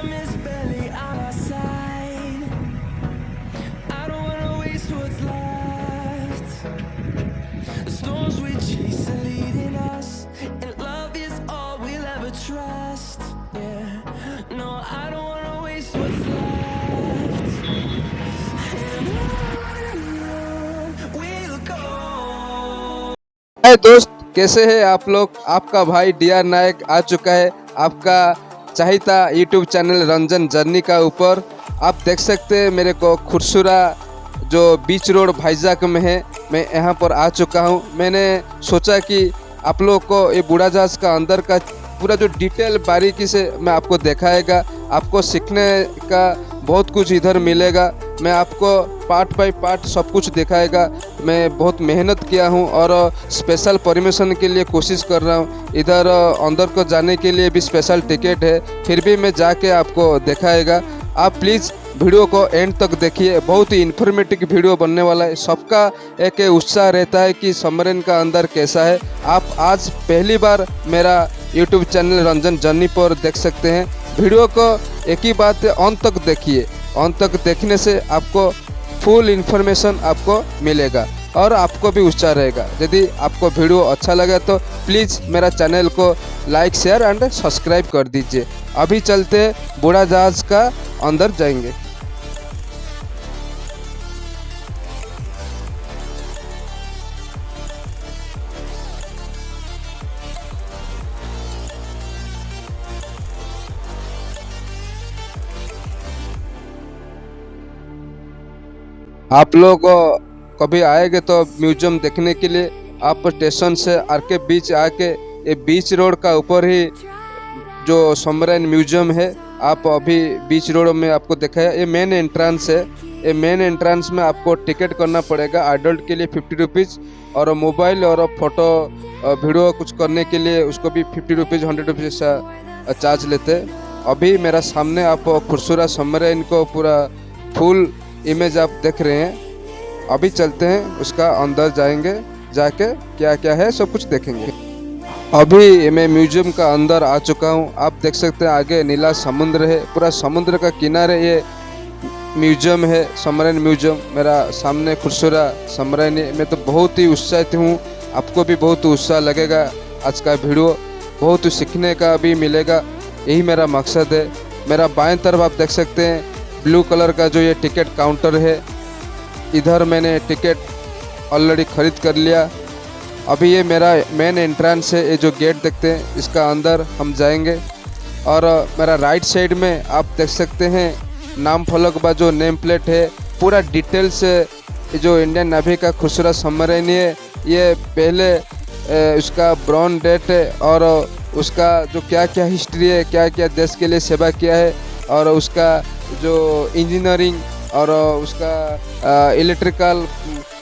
time is barely on our side. I don't wanna waste what's left. The storms we chase are leading us, and love is all we'll ever trust. Yeah, no, I don't wanna waste what's left. And on we'll go. हाय दोस्त, कैसे हैं आप लोग। आपका भाई D R नायक आ चुका है आपका चाहता यूट्यूब चैनल रंजन जर्नी का ऊपर। आप देख सकते हैं मेरे को खुरसुरा जो बीच रोड भाईजाग में है, मैं यहाँ पर आ चुका हूँ। मैंने सोचा कि आप लोग को ये बूढ़ा जहाज का अंदर का पूरा जो डिटेल बारीकी से मैं आपको दिखाएगा। आपको सीखने का बहुत कुछ इधर मिलेगा। मैं आपको पार्ट बाय पार्ट सब कुछ दिखाएगा। मैं बहुत मेहनत किया हूँ और स्पेशल परमिशन के लिए कोशिश कर रहा हूँ। इधर अंदर को जाने के लिए भी स्पेशल टिकट है, फिर भी मैं जाके आपको दिखाएगा। आप प्लीज़ वीडियो को एंड तक देखिए, बहुत ही इन्फॉर्मेटिव वीडियो बनने वाला है। सबका एक उत्साह रहता है कि सबमरीन का अंदर कैसा है। आप आज पहली बार मेरा यूट्यूब चैनल रंजन जर्नी पर देख सकते हैं। वीडियो को एक ही बात है, अंत तक देखिए। अंत तक देखने से आपको फुल इन्फॉर्मेशन आपको मिलेगा और आपको भी उत्साह रहेगा। यदि आपको वीडियो अच्छा लगे तो प्लीज़ मेरा चैनल को लाइक शेयर एंड सब्सक्राइब कर दीजिए। अभी चलते बूढ़ा जहाज का अंदर जाएंगे। आप लोग कभी आएंगे तो म्यूजियम देखने के लिए आप स्टेशन से आके बीच आके ये बीच रोड का ऊपर ही जो सबमरीन म्यूजियम है, आप अभी बीच रोड में आपको दिखाया। ये मेन एंट्रेंस है। ये मेन एंट्रेंस में आपको टिकट करना पड़ेगा। एडल्ट के लिए 50 रुपीज़ और मोबाइल और फ़ोटो वीडियो कुछ करने के लिए उसको भी 50 रुपीज़ 100 रुपीज़ ऐसा चार्ज लेते हैं। अभी मेरा सामने आप खुरसुरा सबमरीन को पूरा फुल इमेज आप देख रहे हैं। अभी चलते हैं उसका अंदर जाएंगे, जाके क्या क्या है सब कुछ देखेंगे। अभी मैं म्यूजियम का अंदर आ चुका हूँ। आप देख सकते हैं आगे नीला समुद्र है, पूरा समुद्र का किनारे ये म्यूजियम है, सबमरीन म्यूजियम। मेरा सामने खुरसुरा सबमरीन है। मैं तो बहुत ही उत्साहित हूँ, आपको भी बहुत उत्साह लगेगा। आज का वीडियो बहुत सीखने का भी मिलेगा, यही मेरा मकसद है। मेरा बाएं तरफ आप देख सकते हैं ब्लू कलर का जो ये टिकट काउंटर है, इधर मैंने टिकट ऑलरेडी ख़रीद कर लिया। अभी ये मेरा मेन एंट्रेंस है। ये जो गेट देखते हैं इसका अंदर हम जाएंगे। और मेरा राइट साइड में आप देख सकते हैं नाम फलक बा जो नेम प्लेट है, पूरा डिटेल से जो इंडियन नेवी का खुरसुरा सबमरीन है, ये पहले उसका ब्रॉन डेट है और उसका जो क्या क्या हिस्ट्री है, क्या क्या देश के लिए सेवा किया है, और उसका जो इंजीनियरिंग और उसका इलेक्ट्रिकल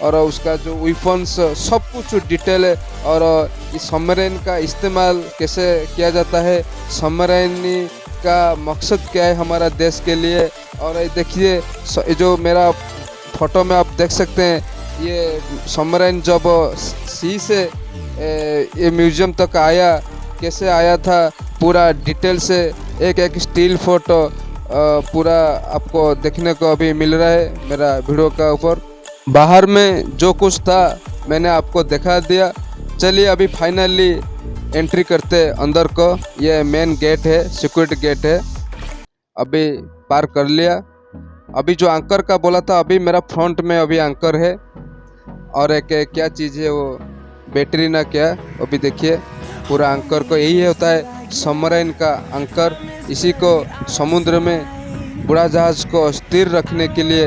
और उसका जो वेपन्स सब कुछ डिटेल है। और इस सबमरीन का इस्तेमाल कैसे किया जाता है, सबमरीन का मकसद क्या है हमारा देश के लिए। और ये देखिए जो मेरा फोटो में आप देख सकते हैं, ये सबमरीन जब सी से ये म्यूजियम तक आया, कैसे आया था, पूरा डिटेल से एक एक स्टिल फोटो पूरा आपको देखने को अभी मिल रहा है मेरा वीडियो का ऊपर। बाहर में जो कुछ था मैंने आपको दिखा दिया। चलिए अभी फाइनली एंट्री करते अंदर को। ये मेन गेट है, सिक्योरिटी गेट है। अभी पार कर लिया। अभी जो एंकर का बोला था, अभी मेरा फ्रंट में अभी एंकर है। और एक क्या चीज़ है वो, बैटरी ना क्या, अभी देखिए पूरा एंकर को यही होता है सबमरीन का एंकर। इसी को समुद्र में बूढ़ा जहाज को स्थिर रखने के लिए,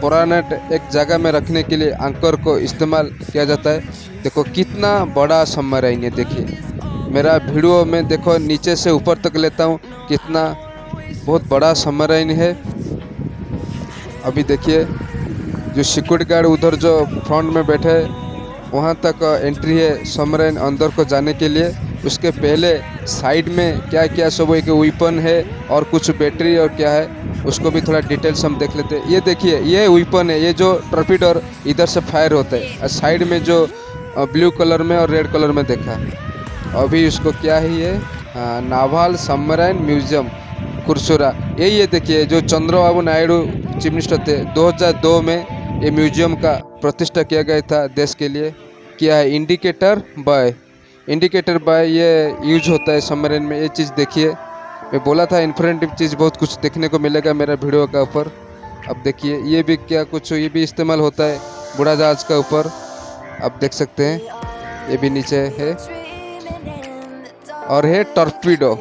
पुराना एक जगह में रखने के लिए एंकर को इस्तेमाल किया जाता है। देखो कितना बड़ा सबमरीन है। देखिए मेरा वीडियो में देखो नीचे से ऊपर तक लेता हूँ, कितना बहुत बड़ा सबमरीन है। अभी देखिए जो सिक्योरिटी गार्ड उधर जो फ्रंट में बैठे हैं, वहाँ तक एंट्री है सबमरीन अंदर को जाने के लिए। उसके पहले साइड में क्या क्या सब एक वेपन है और कुछ बैटरी और क्या है, उसको भी थोड़ा डिटेल्स हम देख लेते हैं। ये देखिए ये वेपन है, ये जो टॉर्पीडो इधर से फायर होता है। और साइड में जो ब्लू कलर में और रेड कलर में देखा, अभी उसको क्या ही है, नाval सबमरीन म्यूजियम कुरसुरा। यही है, देखिए जो चंद्रबाबू नायडू चीफ मिनिस्टर थे 2002 में, ये म्यूजियम का प्रतिष्ठा किया गया था देश के लिए। क्या है इंडिकेटर बाय, इंडिकेटर बाय ये यूज होता है सबमरीन में। ये चीज़ देखिए, मैं बोला था इन्फॉर्मेटिव चीज़ बहुत कुछ देखने को मिलेगा मेरा वीडियो का ऊपर। अब देखिए ये भी क्या कुछ, ये भी इस्तेमाल होता है बुढ़ा जहाज का ऊपर, आप देख सकते हैं। ये भी नीचे है, और है टॉर्पीडो।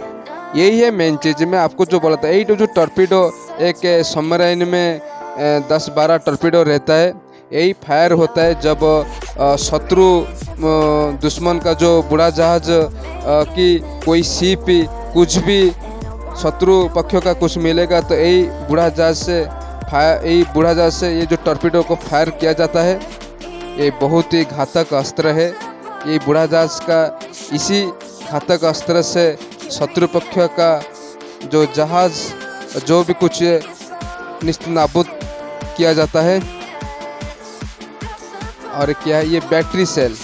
यही है मेन चीज़ मैं आपको जो बोला था। यही तो जो टॉर्पीडो, एक सबमरीन में 10-12 टॉर्पीडो रहता है। यही फायर होता है जब शत्रु दुश्मन का जो बुरा जहाज की कोई शिप कुछ भी शत्रु पक्षों का कुछ मिलेगा, तो यही बुरा जहाज से फायर, यही बुरा जहाज से ये जो टॉर्पीडो को फायर किया जाता है। ये बहुत ही घातक अस्त्र है। ये बुरा जहाज का इसी घातक अस्त्र से शत्रु पक्ष का जो जहाज जो भी कुछ निस्तनाबूद किया जाता है। और क्या है, ये बैटरी सेल,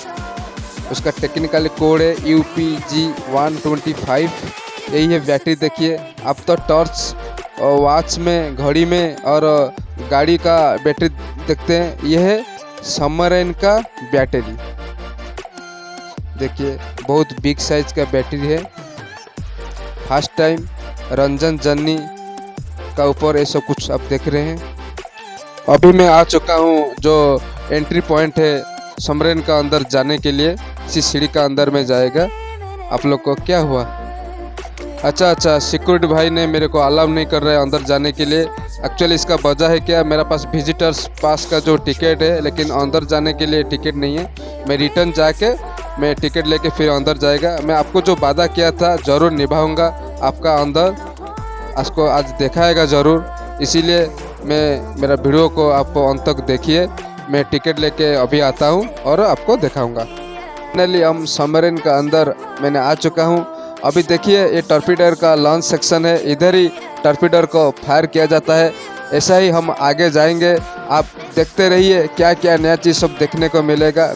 उसका टेक्निकल कोड है UPG-125। यही है बैटरी। देखिए अब तो टॉर्च और वॉच में, घड़ी में और गाड़ी का बैटरी देखते हैं। यह है सबमरीन का बैटरी। देखिए बहुत बिग साइज का बैटरी है। फर्स्ट टाइम रंजन जर्नी का ऊपर ऐसा कुछ आप देख रहे हैं। अभी मैं आ चुका हूँ जो एंट्री पॉइंट है सबमरीन का अंदर जाने के लिए। इसी सीढ़ी का अंदर में जाएगा। आप लोग को क्या हुआ? अच्छा, सिक्योरिटी भाई ने मेरे को अलाउ नहीं कर रहा है अंदर जाने के लिए। एक्चुअली इसका वजह है क्या, मेरा पास विजिटर्स पास का जो टिकट है, लेकिन अंदर जाने के लिए टिकट नहीं है। मैं रिटर्न जाके मैं टिकट लेके फिर अंदर जाएगा। मैं आपको जो वादा किया था ज़रूर निभाऊंगा। आपका अंदर आपको आज दिखाएगा ज़रूर, इसीलिए मैं मेरा वीडियो को आप अंत तक देखिए। मैं टिकट लेके अभी आता हूँ और आपको दिखाऊंगा। फाइनली हम सबमरीन का अंदर मैंने आ चुका हूँ। अभी देखिए ये टॉर्पीडो का लॉन्च सेक्शन है। इधर ही टॉर्पीडो को फायर किया जाता है। ऐसा ही हम आगे जाएंगे। आप देखते रहिए क्या क्या नया चीज़ सब देखने को मिलेगा।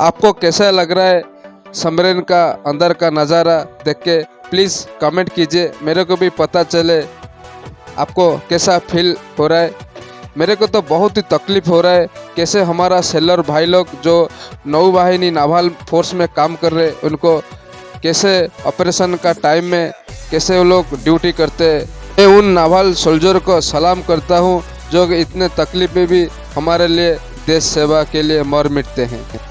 आपको कैसा लग रहा है सबमरीन का अंदर का नज़ारा देख के? प्लीज़ कमेंट कीजिए, मेरे को भी पता चले आपको कैसा फील हो रहा है। मेरे को तो बहुत ही तकलीफ़ हो रहा है कैसे हमारा सेलर भाई लोग जो नौवाहिनी नाval फोर्स में काम कर रहे, उनको कैसे ऑपरेशन का टाइम में कैसे वो लोग ड्यूटी करते हैं। मैं उन नाval सोल्जर को सलाम करता हूँ जो इतने तकलीफ में भी हमारे लिए देश सेवा के लिए मर मिटते हैं।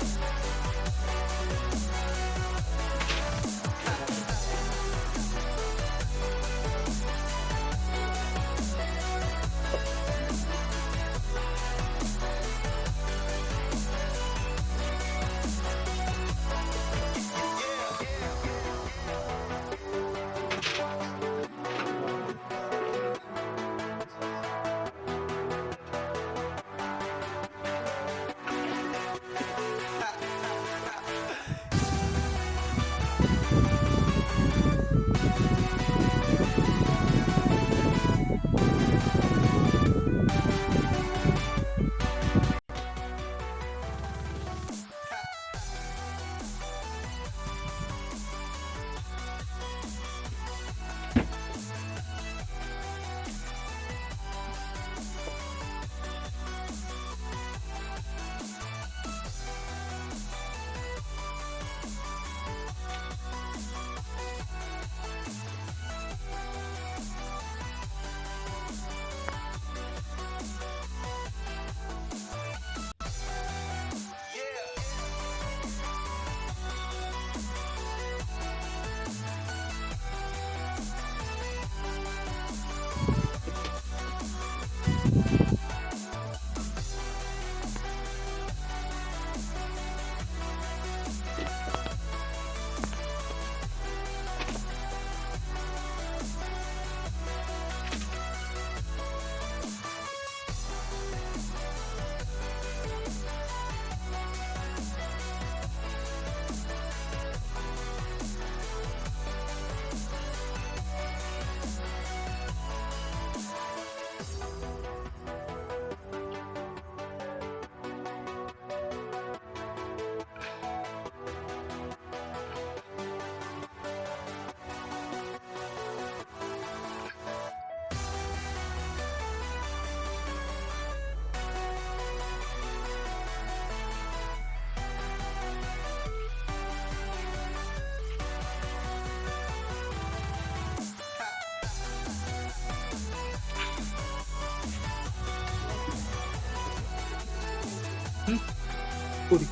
पूरी।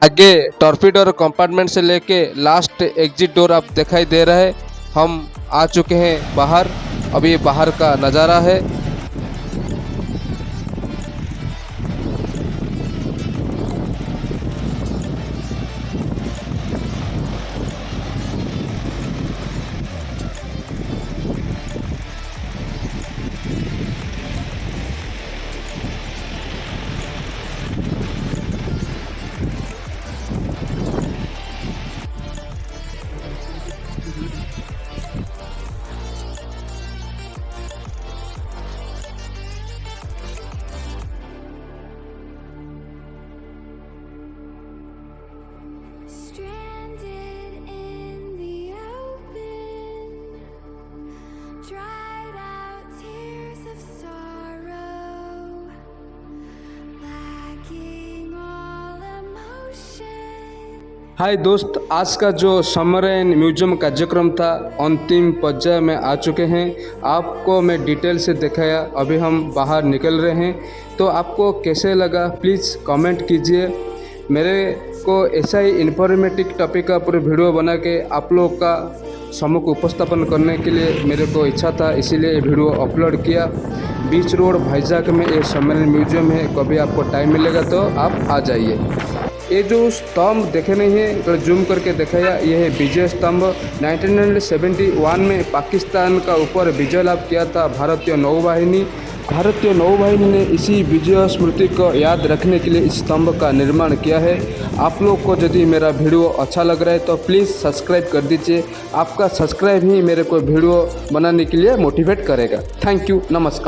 आगे टॉर्पीडो कंपार्टमेंट से लेके लास्ट एग्जिट डोर आप दिखाई दे रहा है। हम आ चुके हैं बाहर। अभी बाहर का नज़ारा है। Stranded in the open, dried out tears of sorrow, lacking all emotion. हाय दोस्त, आज का जो समरैन म्यूजियम कार्यक्रम था अंतिम पर्याय में आ चुके हैं। आपको मैं डिटेल से दिखाया। अभी हम बाहर निकल रहे हैं, तो आपको कैसे लगा प्लीज़ कमेंट कीजिए। मेरे को ऐसा ही इन्फॉर्मेटिव टॉपिक का पूरे वीडियो बना के आप लोग का सम्मुख उपस्थापन करने के लिए मेरे को इच्छा था, इसीलिए ये वीडियो अपलोड किया। बीच रोड भाईजाग में ये समरैन म्यूजियम है। कभी आपको टाइम मिलेगा तो आप आ जाइए। ये जो स्तंभ देखे नहीं है तो जूम करके दिखाया, ये है विजय स्तंभ। 1971 में पाकिस्तान का ऊपर विजय लाभ किया था भारतीय नौवाहिनी। भारतीय नौवाहिनी ने इसी विजय स्मृति को याद रखने के लिए इस स्तंभ का निर्माण किया है। आप लोग को यदि मेरा वीडियो अच्छा लग रहा है तो प्लीज़ सब्सक्राइब कर दीजिए। आपका सब्सक्राइब ही मेरे को वीडियो बनाने के लिए मोटिवेट करेगा। थैंक यू, नमस्कार।